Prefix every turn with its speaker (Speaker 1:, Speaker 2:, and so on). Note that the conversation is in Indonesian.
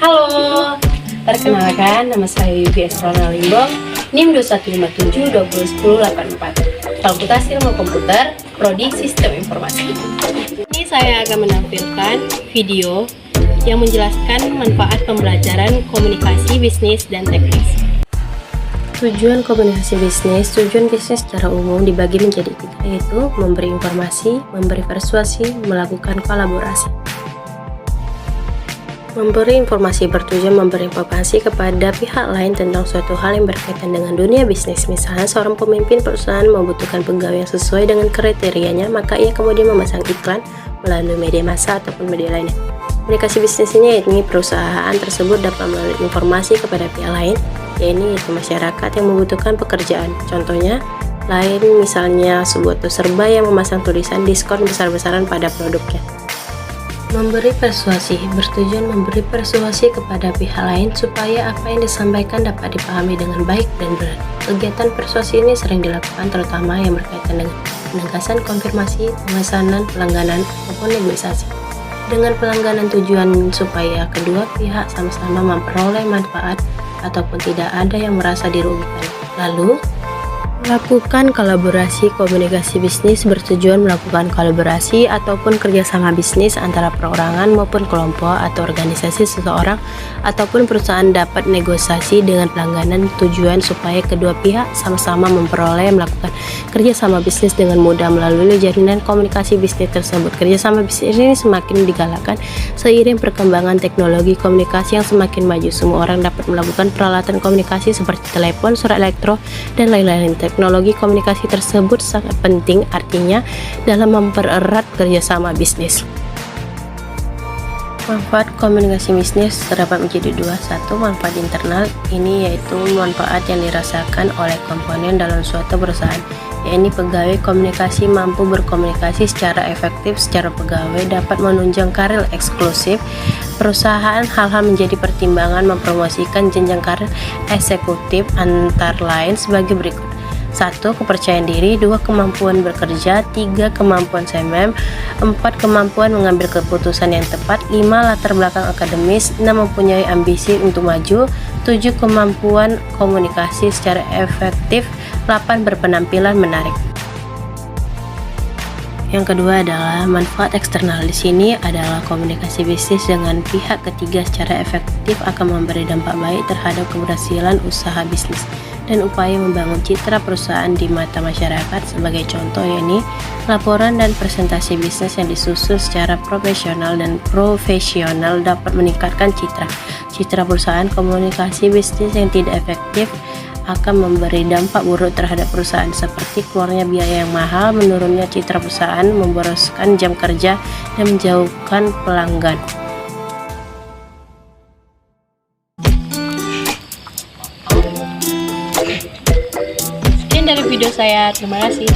Speaker 1: Halo, perkenalkan nama saya Yugi Esrona Limbong, NIM 2157201084, Fakultas Ilmu Komputer, Prodi Sistem Informasi. Ini saya akan menampilkan video yang menjelaskan manfaat pembelajaran komunikasi bisnis dan teknis. Tujuan komunikasi bisnis, tujuan bisnis secara umum dibagi menjadi tiga, yaitu memberi informasi, memberi persuasi, melakukan kolaborasi. Memberi informasi bertujuan memberi informasi kepada pihak lain tentang suatu hal yang berkaitan dengan dunia bisnis. Misalnya, seorang pemimpin perusahaan membutuhkan pegawai yang sesuai dengan kriterianya, maka ia kemudian memasang iklan melalui media massa ataupun media lainnya. Komunikasi bisnis ini yakni perusahaan tersebut dapat melalui informasi kepada pihak lain, yaitu masyarakat yang membutuhkan pekerjaan. Contohnya, lain misalnya sebuah serba yang memasang tulisan diskon besar-besaran pada produknya. Memberi persuasi bertujuan memberi persuasi kepada pihak lain supaya apa yang disampaikan dapat dipahami dengan baik dan benar. Kegiatan persuasi ini sering dilakukan terutama yang berkaitan dengan penegasan konfirmasi, pemesanan, pelangganan, maupun negosiasi. Dengan pelangganan tujuan supaya kedua pihak sama-sama memperoleh manfaat ataupun tidak ada yang merasa dirugikan. Lalu, melakukan kolaborasi. Komunikasi bisnis bertujuan melakukan kolaborasi ataupun kerjasama bisnis antara perorangan maupun kelompok atau organisasi seseorang ataupun perusahaan dapat negosiasi dengan pelangganan tujuan supaya kedua pihak sama-sama memperoleh melakukan kerjasama bisnis dengan mudah melalui jaringan komunikasi bisnis tersebut. Kerjasama bisnis ini semakin digalakkan seiring perkembangan teknologi komunikasi yang semakin maju. Semua orang dapat melakukan peralatan komunikasi seperti telepon, surat elektro, dan lain-lain. Teknologi komunikasi tersebut sangat penting artinya dalam mempererat kerjasama bisnis. Manfaat komunikasi bisnis terdapat menjadi dua. Satu, manfaat internal, ini yaitu manfaat yang dirasakan oleh komponen dalam suatu perusahaan, yakni pegawai komunikasi mampu berkomunikasi secara efektif secara pegawai dapat menunjang karir eksklusif perusahaan. Hal-hal menjadi pertimbangan mempromosikan jenjang karir eksekutif antara lain sebagai berikut. 1. Kepercayaan diri. 2. Kemampuan bekerja. 3. Kemampuan CMM. 4. Kemampuan mengambil keputusan yang tepat. 5. Latar belakang akademis. 6. Mempunyai ambisi untuk maju. 7. Kemampuan komunikasi secara efektif. 8. Berpenampilan menarik. Yang kedua adalah manfaat eksternal. Di sini adalah komunikasi bisnis dengan pihak ketiga secara efektif akan memberi dampak baik terhadap keberhasilan usaha bisnis dan upaya membangun citra perusahaan di mata masyarakat. Sebagai contoh, yakni laporan dan presentasi bisnis yang disusun secara profesional dan profesional dapat meningkatkan citra perusahaan. Komunikasi bisnis yang tidak efektif akan memberi dampak buruk terhadap perusahaan seperti keluarnya biaya yang mahal, menurunnya citra perusahaan, memboroskan jam kerja, dan menjauhkan pelanggan. Sekian dari video saya, terima kasih.